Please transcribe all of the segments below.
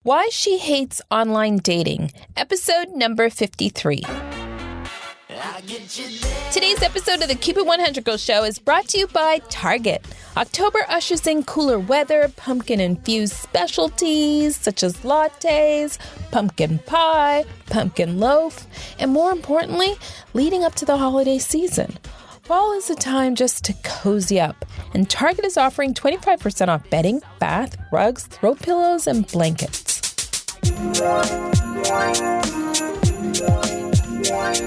Why She Hates Online Dating, episode number 53. Today's episode of the Keep It 100 Girl Show is brought to you by Target. October ushers in cooler weather, pumpkin-infused specialties such as lattes, pumpkin pie, pumpkin loaf, and more importantly, leading up to the holiday season. Fall is a time just to cozy up, and Target is offering 25% off bedding, bath, rugs, throw pillows, and blankets.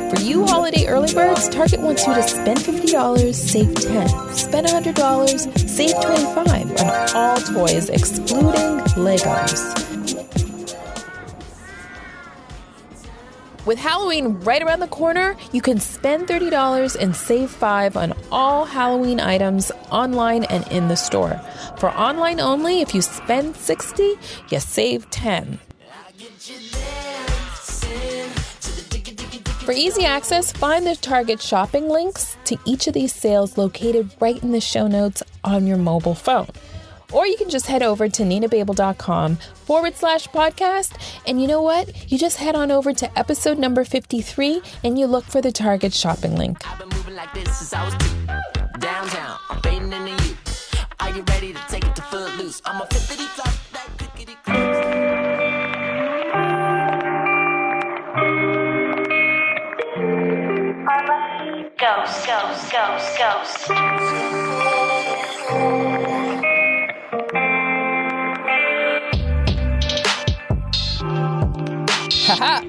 For you holiday early birds, Target wants you to spend $50, save $10. Spend $100, save $25 on all toys excluding Legos. With Halloween right around the corner, you can spend $30 and save $5 on all Halloween items online and in the store. For online only, if you spend $60, you save $10. For easy access, find the Target shopping links to each of these sales located right in the show notes on your mobile phone. Or you can just head over to ninababel.com/podcast. And you know what? You just head on over to episode number 53 and you look for the Target shopping link. I've been moving like this since I was downtown. I'm fading into you. Are you ready to take it to footloose? I'm a flippity flop, that clickety Ghost. Haha!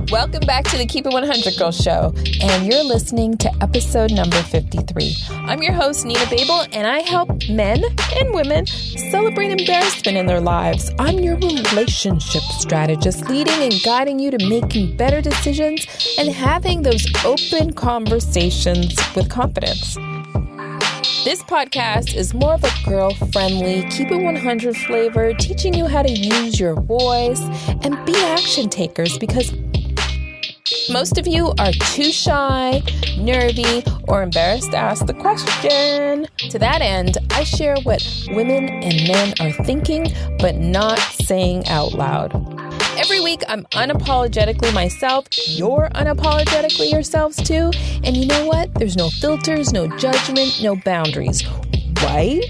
Welcome back to the Keep It 100 Girl Show, and you're listening to episode number 53. I'm your host, Nina Babel, and I help men and women celebrate embarrassment in their lives. I'm your relationship strategist, leading and guiding you to making better decisions and having those open conversations with confidence. This podcast is more of a girl-friendly, keep it 100 flavor, teaching you how to use your voice and be action takers because most of you are too shy, nervy, or embarrassed to ask the question. To that end, I share what women and men are thinking but not saying out loud. Every week, I'm unapologetically myself. You're unapologetically yourselves too. And you know what? There's no filters, no judgment, no boundaries. Right?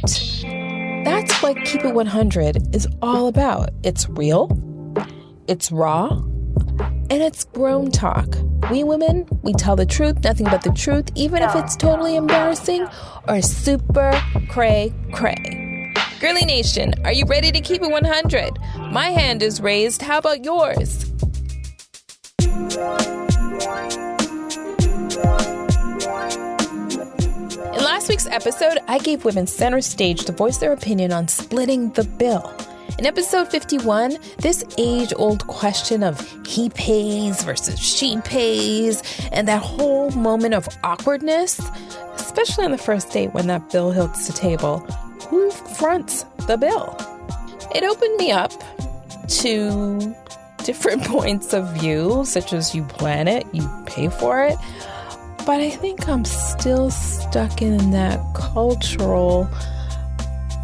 That's what Keep It 100 is all about. It's real, it's raw, and it's grown talk. We women, we tell the truth, nothing but the truth, even if it's totally embarrassing or super cray. Girly Nation, are you ready to keep it 100? My hand is raised. How about yours? In last week's episode, I gave women center stage to voice their opinion on splitting the bill. In episode 51, this age-old question of he pays versus she pays, and that whole moment of awkwardness, especially on the first date when that bill hits the table. Who fronts the bill? It opened me up to different points of view, such as you plan it, you pay for it. But I think I'm still stuck in that cultural,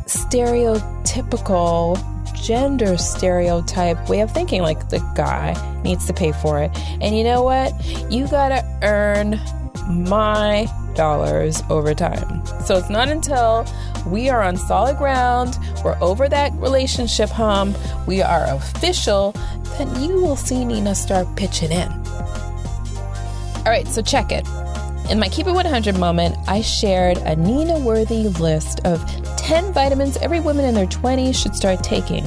stereotypical, gender stereotype way of thinking, like the guy needs to pay for it. And you know what? You gotta earn my dollars over time. So it's not until we are on solid ground, we're over that relationship hump, we are official, then you will see Nina start pitching in. All right, so check it. In my Keep It 100 moment, I shared a Nina-worthy list of 10 vitamins every woman in their 20s should start taking.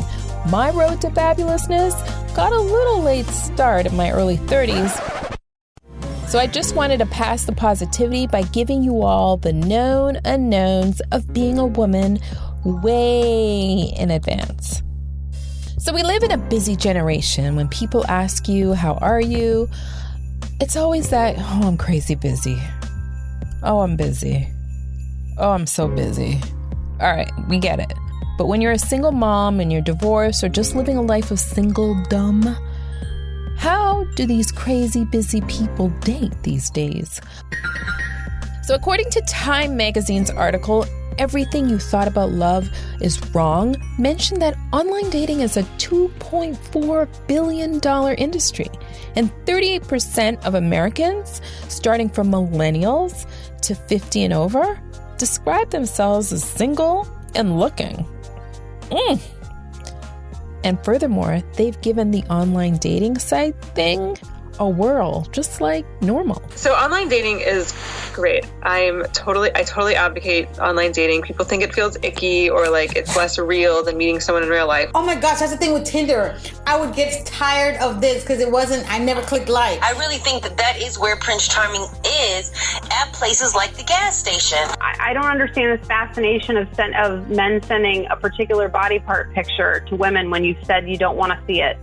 My road to fabulousness got a little late start in my early 30s. So I just wanted to pass the positivity by giving you all the known unknowns of being a woman way in advance. So we live in a busy generation. When people ask you, how are you? It's always that, oh, I'm crazy busy. Oh, I'm busy. Oh, I'm so busy. All right, we get it. But when you're a single mom and you're divorced or just living a life of singledom, how do these crazy busy people date these days? So according to Time magazine's article, everything you thought about love is wrong mentioned that online dating is a $2.4 billion industry, and 38% of Americans, starting from millennials to 50 and over, describe themselves as single and looking. And furthermore, they've given the online dating site thing a whirl, just like normal. So online dating is great. I totally advocate online dating. People think it feels icky or like it's less real than meeting someone in real life. Oh my gosh, that's the thing with Tinder. I would get tired of this because I never clicked like. I really think that is where Prince Charming is at places like the gas station. I don't understand this fascination of men sending a particular body part picture to women when you said you don't want to see it.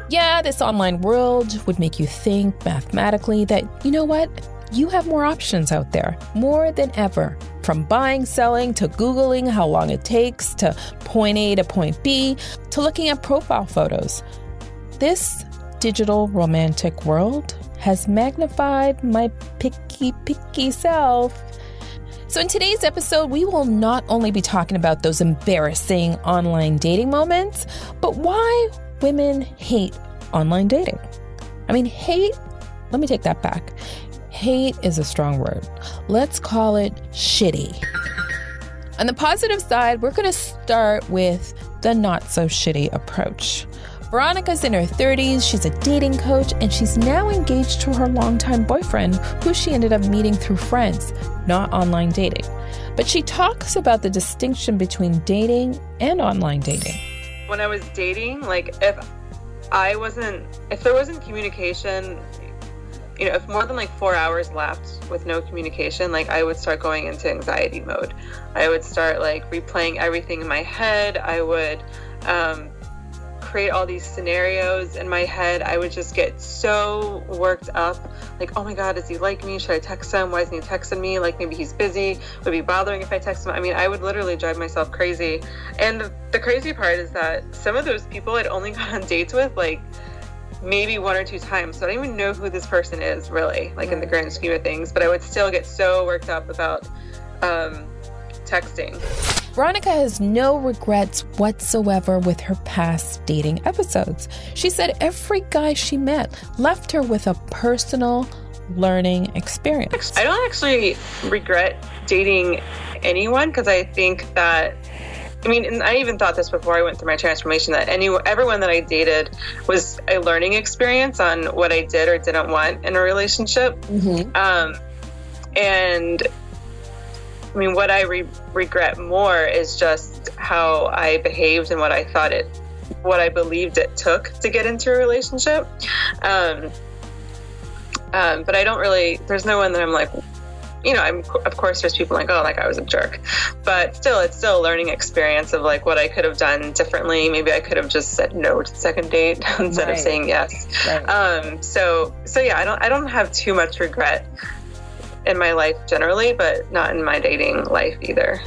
Yeah, this online world would make you think mathematically that, you know what? You have more options out there, more than ever. From buying, selling, to Googling how long it takes, to point A to point B, to looking at profile photos. This digital romantic world has magnified my picky self. So in today's episode, we will not only be talking about those embarrassing online dating moments, but why women hate online dating. I mean, hate, let me take that back. Hate is a strong word. Let's call it shitty. On the positive side, we're going to start with the not so shitty approach. Veronica's in her 30s, she's a dating coach, and she's now engaged to her longtime boyfriend, who she ended up meeting through friends, not online dating. But she talks about the distinction between dating and online dating. When I was dating, like if there wasn't communication, you know, if more than like 4 hours left with no communication, like I would start going into anxiety mode. I would start like replaying everything in my head. I would create all these scenarios in my head. I would just get so worked up. Like, oh my God, does he like me? Should I text him? Why isn't he texting me? Like maybe he's busy. Would it be bothering if I text him? I mean, I would literally drive myself crazy. And the crazy part is that some of those people I'd only gone on dates with like maybe 1 or 2 times. So I don't even know who this person is really, like in the grand scheme of things, but I would still get so worked up about texting. Veronica has no regrets whatsoever with her past dating episodes. She said every guy she met left her with a personal learning experience. I don't actually regret dating anyone because I think that, I mean, and I even thought this before I went through my transformation, that everyone that I dated was a learning experience on what I did or didn't want in a relationship. Mm-hmm. And I mean, what I regret more is just how I behaved and what I believed it took to get into a relationship. But I don't really, there's no one that I'm like, you know, of course there's people like, oh, like I was a jerk, but still, it's still a learning experience of like what I could have done differently. Maybe I could have just said no to the second date instead of saying yes. Right. So yeah, I don't have too much regret in my life generally, but not in my dating life either.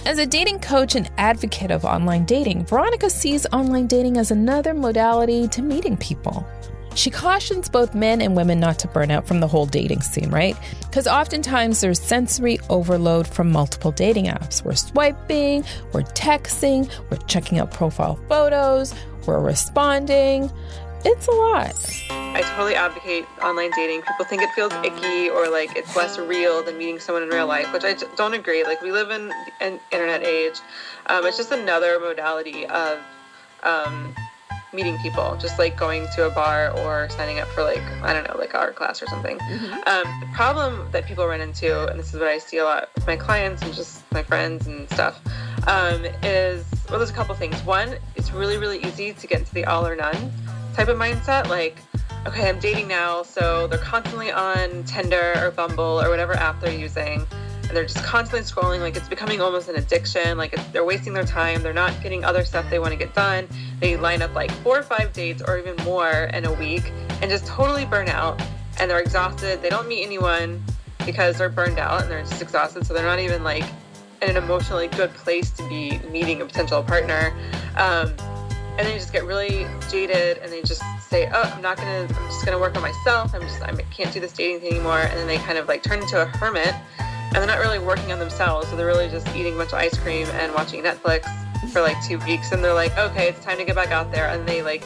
As a dating coach and advocate of online dating, Veronica sees online dating as another modality to meeting people. She cautions both men and women not to burn out from the whole dating scene, right? Because oftentimes there's sensory overload from multiple dating apps. We're swiping, we're texting, we're checking out profile photos, we're responding. It's a lot. I totally advocate online dating. People think it feels icky or like it's less real than meeting someone in real life, which I don't agree. Like we live in an internet age. It's just another modality of meeting people, just like going to a bar or signing up for like, I don't know, like art class or something. Mm-hmm. The problem that people run into, and this is what I see a lot with my clients and just my friends and stuff, is, well, there's a couple things. One, it's really, really easy to get into the all or none type of mindset. Like, okay, I'm dating now, so they're constantly on Tinder or Bumble or whatever app they're using, and they're just constantly scrolling. Like it's becoming almost an addiction. Like they're wasting their time. They're not getting other stuff they want to get done. They line up like 4 or 5 dates or even more in a week and just totally burn out, and they're exhausted. They don't meet anyone because they're burned out and they're just exhausted. So they're not even like in an emotionally good place to be meeting a potential partner. And they just get really jaded and they just say, oh, I'm just going to work on myself. I can't do this dating thing anymore. And then they kind of like turn into a hermit and they're not really working on themselves. So they're really just eating a bunch of ice cream and watching Netflix for like 2 weeks. And they're like, okay, it's time to get back out there. And they like,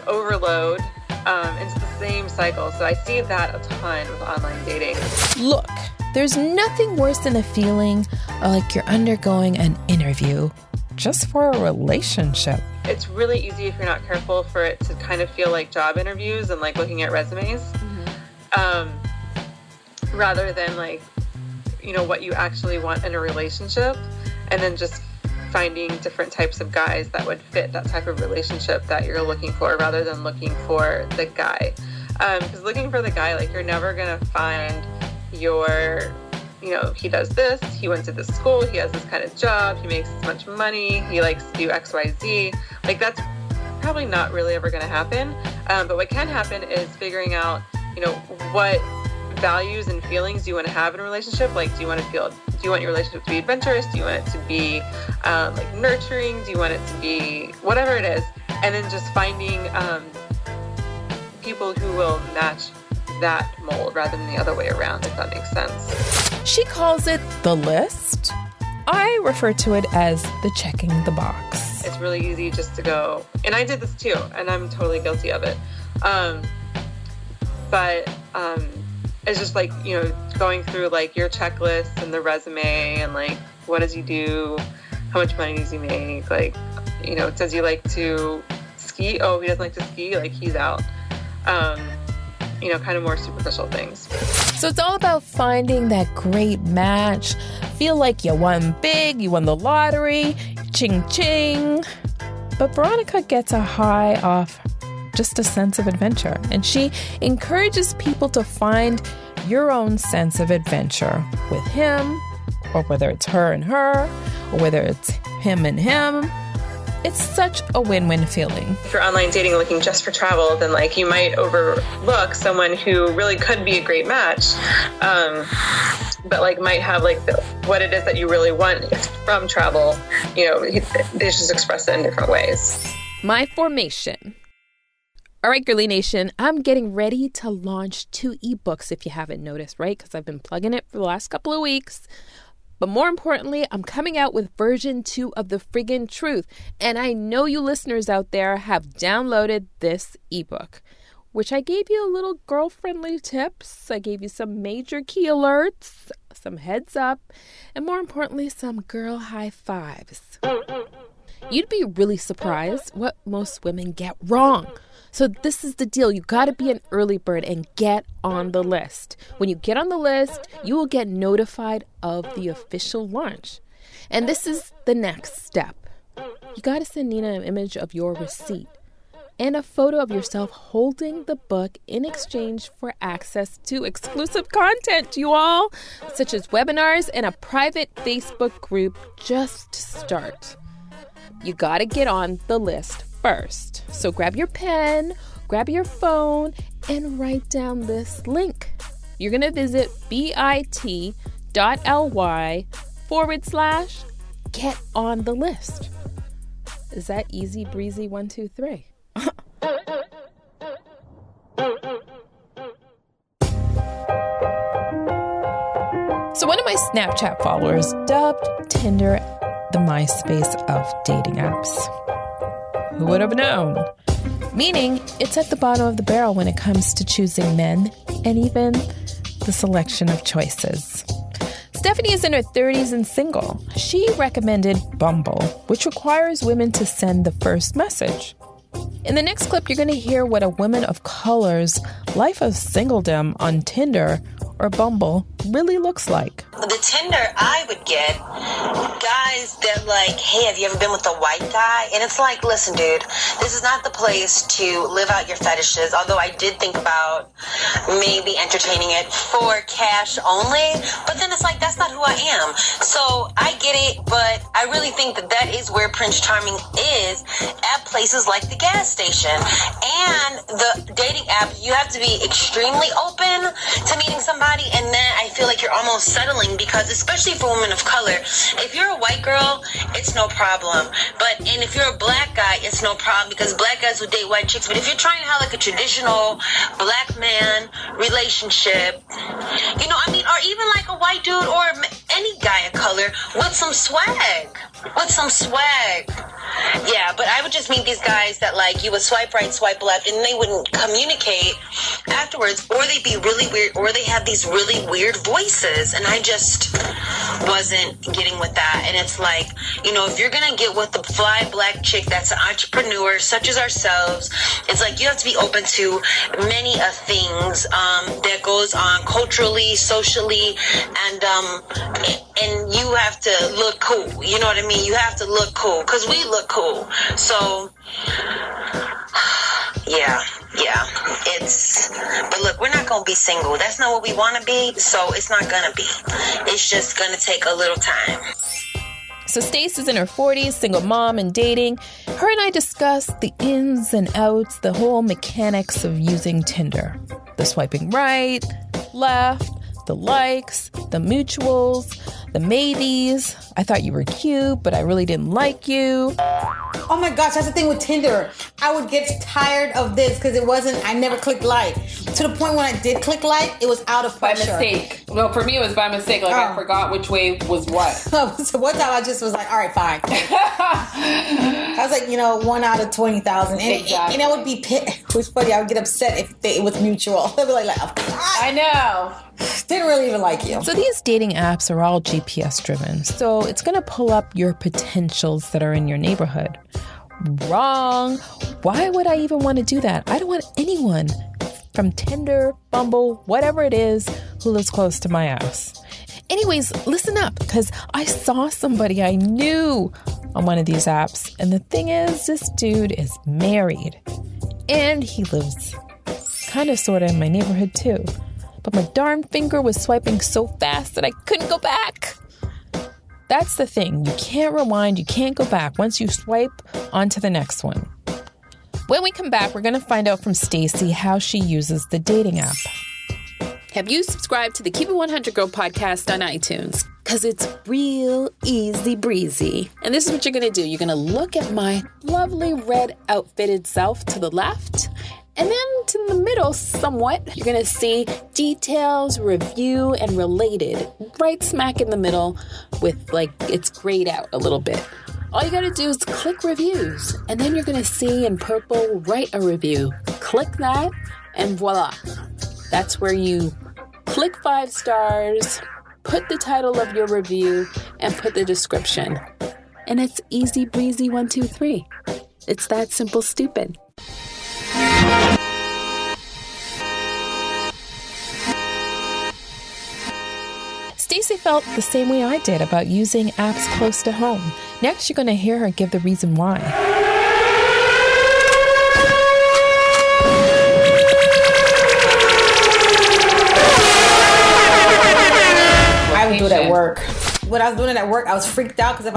overload into the same cycle. So I see that a ton with online dating. Look, there's nothing worse than a feeling like you're undergoing an interview just for a relationship. It's really easy if you're not careful for it to kind of feel like job interviews and like looking at resumes, rather than like, what you actually want in a relationship, and then just finding different types of guys that would fit that type of relationship that you're looking for, rather than looking for the guy. Because looking for the guy, like, you're never going to find your, he does this, he went to this school, he has this kind of job, he makes this much money, he likes to do X, Y, Z. Like, that's probably not really ever going to happen. But what can happen is figuring out, what values and feelings do you want to have in a relationship? Like, do you want your relationship to be adventurous? Do you want it to be like nurturing? Do you want it to be whatever it is? And then just finding people who will match that mold rather than the other way around, if that makes sense. She calls it the list. I refer to it as the checking the box. It's really easy just to go, and I did this too, and I'm totally guilty of it. But it's just like, going through like your checklist and the resume and like, what does he do? How much money does he make? Like, does he like to ski? Oh, he doesn't like to ski. Like, he's out. Kind of more superficial things. So it's all about finding that great match. Feel like you won big, you won the lottery, ching ching. But Veronica gets a high off just a sense of adventure. And she encourages people to find your own sense of adventure with him, or whether it's her and her, or whether it's him and him. It's such a win-win feeling. If you're online dating looking just for travel, then like you might overlook someone who really could be a great match, but like might have like what it is that you really want from travel. They just express it in different ways. My formation. All right, Girly Nation, I'm getting ready to launch 2 ebooks, if you haven't noticed, right? Because I've been plugging it for the last couple of weeks. But more importantly, I'm coming out with version 2 of The Friggin' Truth. And I know you listeners out there have downloaded this ebook, which I gave you a little girl-friendly tips. I gave you some major key alerts, some heads up, and more importantly, some girl high fives. You'd be really surprised what most women get wrong. So this is the deal. You got to be an early bird and get on the list. When you get on the list, you will get notified of the official launch. And this is the next step. You got to send Nina an image of your receipt and a photo of yourself holding the book in exchange for access to exclusive content, you all, such as webinars and a private Facebook group just to start. You got to get on the list first. So grab your pen, grab your phone, and write down this link. You're going to visit bit.ly/get on the list. Is that easy breezy 1, 2, 3? So one of my Snapchat followers dubbed Tinder the MySpace of dating apps. Who would have known? Meaning, it's at the bottom of the barrel when it comes to choosing men and even the selection of choices. Stephanie is in her 30s and single. She recommended Bumble, which requires women to send the first message. In the next clip, you're going to hear what a woman of color's life of singledom on Tinder or Bumble really looks like. The Tinder I would get guys that like, hey, have you ever been with a white guy? And it's like, listen, dude, this is not the place to live out your fetishes. Although I did think about maybe entertaining it for cash only, but then it's like, that's not who I am. So I get it, but I really think that is where Prince Charming is, at places like the gas station. And the dating app, you have to be extremely open to meeting somebody, and then I feel like you're almost settling, because especially for women of color, if you're a white girl, it's no problem. And if you're a black guy, it's no problem, because black guys will date white chicks. But if you're trying to have like a traditional black man relationship, or even like a white dude or any guy of color with some swag. Yeah, but I would just meet these guys that like you would swipe right, swipe left, and they wouldn't communicate afterwards, or they'd be really weird, or they have these really weird voices, and I just wasn't getting with that. And it's like, if you're gonna get with the fly black chick that's an entrepreneur such as ourselves, it's like you have to be open to many things that goes on culturally, socially, and you have to look cool. You know what I mean? You have to look cool, because we look cool. So yeah, but look, we're not gonna be single. That's not what we want to be, so it's not gonna be. It's just gonna take a little time. So Stacey's in her 40s, single mom and dating. Her and I discussed the ins and outs, the whole mechanics of using Tinder. The swiping right, left, the likes, the mutuals, the maybes. I thought you were cute, but I really didn't like you. Oh my gosh, that's the thing with Tinder. I would get tired of this because I never clicked like. To the point when I did click like, it was out of pressure. By mistake. No, for me it was by mistake. I forgot which way was what. So one time I just was like, all right, fine. I was like, 1 out of 20,000. And I would be pissed. It was funny. I would get upset if it was mutual. I'd be like, I know. Didn't really even like you. So these dating apps are all GPS driven. So it's going to pull up your potentials that are in your neighborhood. Wrong. Why would I even want to do that? I don't want anyone from Tinder, Bumble, whatever it is, who lives close to my house. Anyways, listen up, because I saw somebody I knew on one of these apps. And the thing is, this dude is married. And he lives kind of sort of in my neighborhood too. But my darn finger was swiping so fast that I couldn't go back. That's the thing. You can't rewind. You can't go back. Once you swipe, on to the next one. When we come back, we're going to find out from Stacey how she uses the dating app. Have you subscribed to the Keep It 100 Girl podcast on iTunes? Because it's real easy breezy. And this is what you're going to do. You're going to look at my lovely red outfitted self to the left. And then to the middle, somewhat, you're going to see details, review, and related right smack in the middle with it's grayed out a little bit. All you got to do is click reviews. And then you're going to see in purple, write a review. Click that and voila. That's where you click 5 stars, put the title of your review, and put the description. And it's easy breezy 1, 2, 3. It's that simple stupid. Stacey felt the same way I did about using apps close to home. Next, you're going to hear her give the reason why. I would do it at work. When I was doing it at work, I was freaked out because if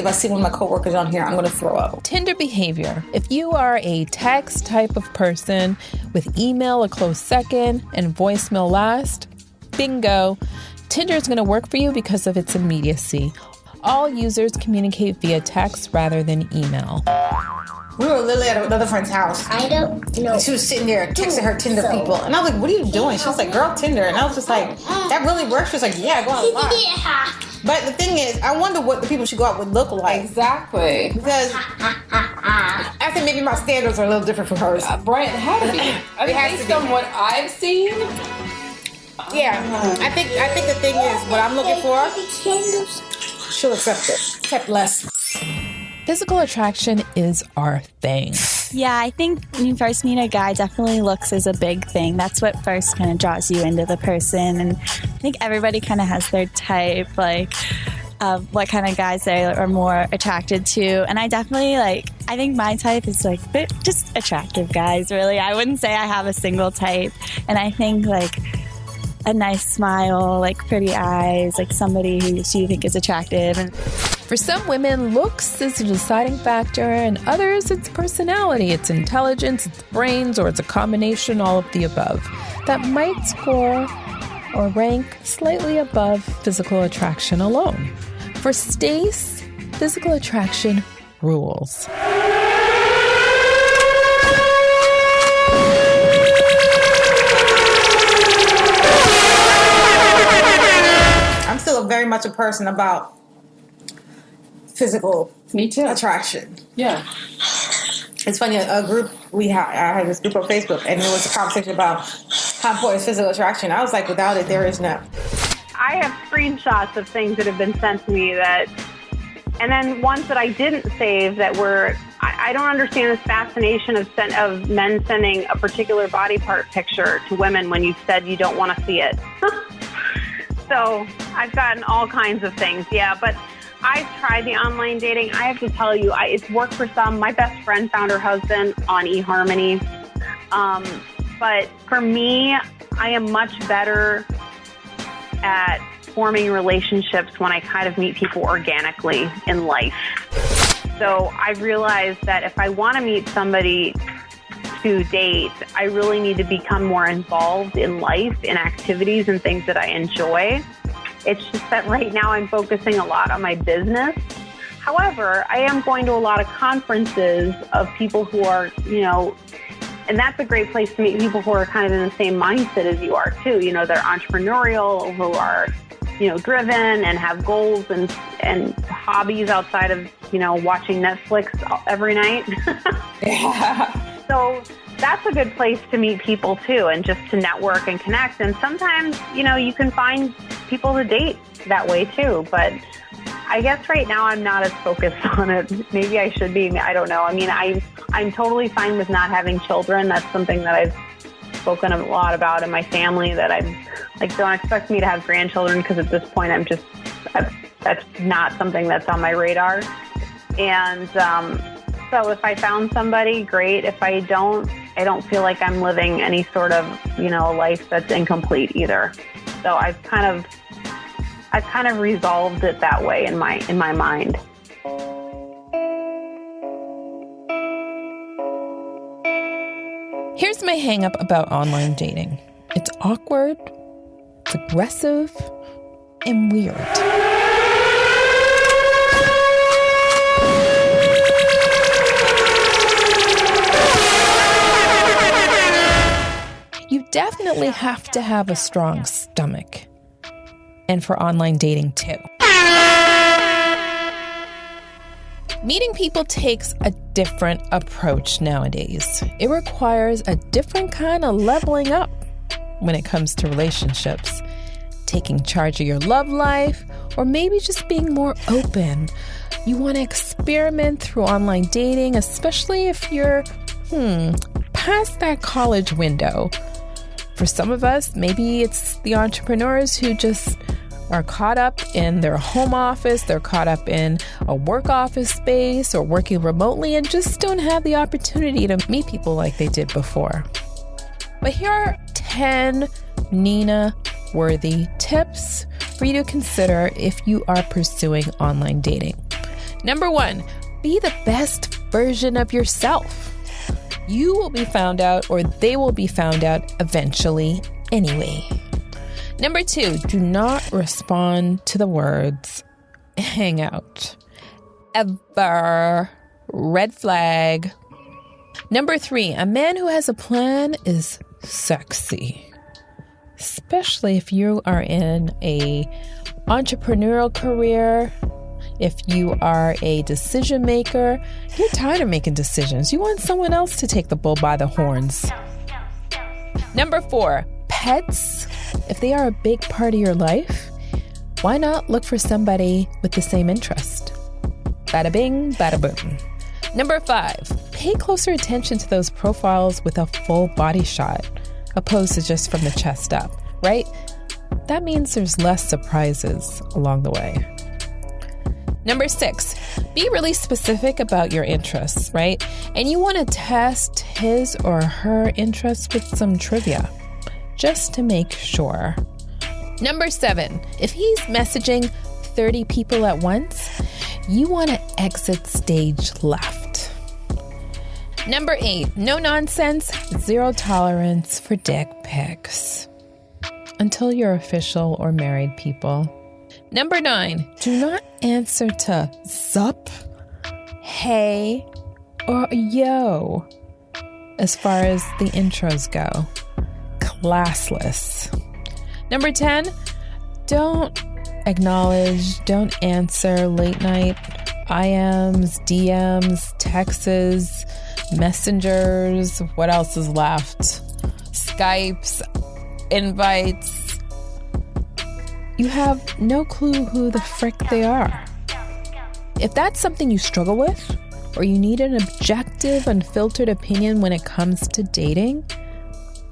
I see one of my coworkers on here, I'm going to throw up. Tinder behavior. If you are a text type of person with email a close second and voicemail last, bingo. Tinder is going to work for you because of its immediacy. All users communicate via text rather than email. We were literally at another friend's house. I don't know. And she was sitting there texting her Tinder people. And I was like, what are you doing? She was like, girl, Tinder. And I was just like, that really works? She was like, yeah, go out and lie. But the thing is, I wonder what the people she go out would look like. Exactly. Because I think maybe my standards are a little different from hers. Brian, it has to be. I mean, based on what I've seen. Yeah, I think the thing is, what I'm looking for, she'll accept it. Except less. Physical attraction is our thing. Yeah, I think when you first meet a guy, definitely looks is a big thing. That's what first kind of draws you into the person. And I think everybody kind of has their type, what kind of guys they are more attracted to. And I definitely I think my type is just attractive guys, really. I wouldn't say I have a single type. And I think a nice smile, pretty eyes, somebody who you think is attractive. And for some women, looks is a deciding factor, and others, it's personality, it's intelligence, it's brains, or it's a combination, all of the above. That might score or rank slightly above physical attraction alone. For Stace, physical attraction rules. I'm still very much a person about physical Me too. attraction. Yeah. It's funny, a group I had this group on Facebook, and there was a conversation about how important is physical attraction. I was like, without it, there is no. I have screenshots of things that have been sent to me and then ones that I didn't save that were, I don't understand this fascination of men sending a particular body part picture to women when you've said you don't want to see it. So I've gotten all kinds of things, yeah, but I've tried the online dating. I have to tell you, it's worked for some. My best friend found her husband on eHarmony. But for me, I am much better at forming relationships when I kind of meet people organically in life. So I realized that if I want to meet somebody to date, I really need to become more involved in life, in activities and things that I enjoy. It's just that right now I'm focusing a lot on my business. However, I am going to a lot of conferences of people who are, and that's a great place to meet people who are kind of in the same mindset as you are too. They're entrepreneurial, who are, driven and have goals and hobbies outside of, watching Netflix every night. Yeah. So that's a good place to meet people too, and just to network and connect. And sometimes, you can find people to date that way too. But I guess right now I'm not as focused on it. Maybe I should be. I don't know. I mean, I'm totally fine with not having children. That's something that I've spoken a lot about in my family, that I'm like, don't expect me to have grandchildren, because at this point that's not something that's on my radar. And so if I found somebody, great. If I don't feel like I'm living any sort of, life that's incomplete either. So I've kind of resolved it that way in my mind. Here's my hang up about online dating. It's awkward, it's aggressive, and weird. You definitely have to have a strong stomach. And for online dating too. Meeting people takes a different approach nowadays. It requires a different kind of leveling up when it comes to relationships. Taking charge of your love life, or maybe just being more open. You want to experiment through online dating, especially if you're past that college window. For some of us, maybe it's the entrepreneurs who just are caught up in their home office, they're caught up in a work office space or working remotely and just don't have the opportunity to meet people like they did before. But here are 10 Nina-worthy tips for you to consider if you are pursuing online dating. Number 1, be the best version of yourself. You will be found out, or they will be found out eventually anyway. Number 2, do not respond to the words hang out. Ever. Red flag. Number 3, a man who has a plan is sexy. Especially if you are in a entrepreneurial career, if you are a decision maker, you're tired of making decisions. You want someone else to take the bull by the horns. Number 4, pets. If they are a big part of your life, why not look for somebody with the same interest? Bada bing, bada boom. Number 5, pay closer attention to those profiles with a full body shot, opposed to just from the chest up, right? That means there's less surprises along the way. Number 6, be really specific about your interests, right? And you want to test his or her interests with some trivia, just to make sure. Number 7, if he's messaging 30 people at once, you want to exit stage left. Number 8, no nonsense, 0 tolerance for dick pics. until you're official or married people. Number 9, do not answer to sup, hey, or yo as far as the intros go. Classless. Number 10, don't acknowledge, don't answer late night IMs, DMs, texts, messengers, what else is left? Skypes, invites. You have no clue who the frick they are. If that's something you struggle with, or you need an objective, unfiltered opinion when it comes to dating,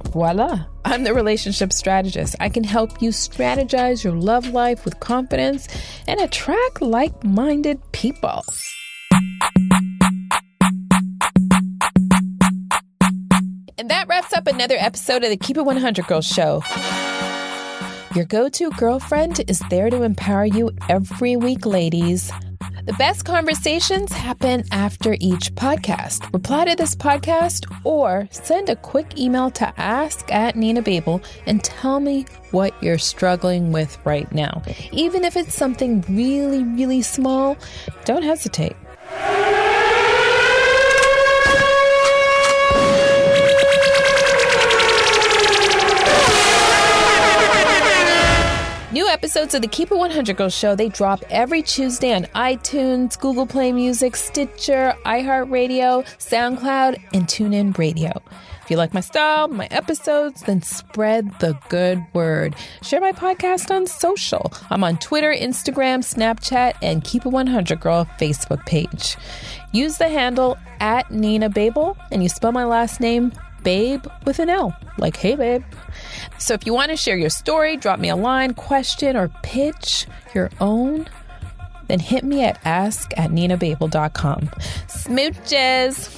voila, I'm the relationship strategist. I can help you strategize your love life with confidence and attract like-minded people. And that wraps up another episode of the Keep It 100 Girls Show. Your go-to girlfriend is there to empower you every week, ladies. The best conversations happen after each podcast. Reply to this podcast or send a quick email to ask@NinaBabel and tell me what you're struggling with right now. Even if it's something really, really small, don't hesitate. New episodes of the Keep It 100 Girls Show, they drop every Tuesday on iTunes, Google Play Music, Stitcher, iHeartRadio, SoundCloud, and TuneIn Radio. If you like my style, my episodes, then spread the good word. Share my podcast on social. I'm on Twitter, Instagram, Snapchat, and Keep It 100 Girl Facebook page. Use the handle @NinaBabel, and you spell my last name Babe with an L, like hey babe. So if you want to share your story, drop me a line, question, or pitch your own, then hit me at ask@ninababel.com. Smooches!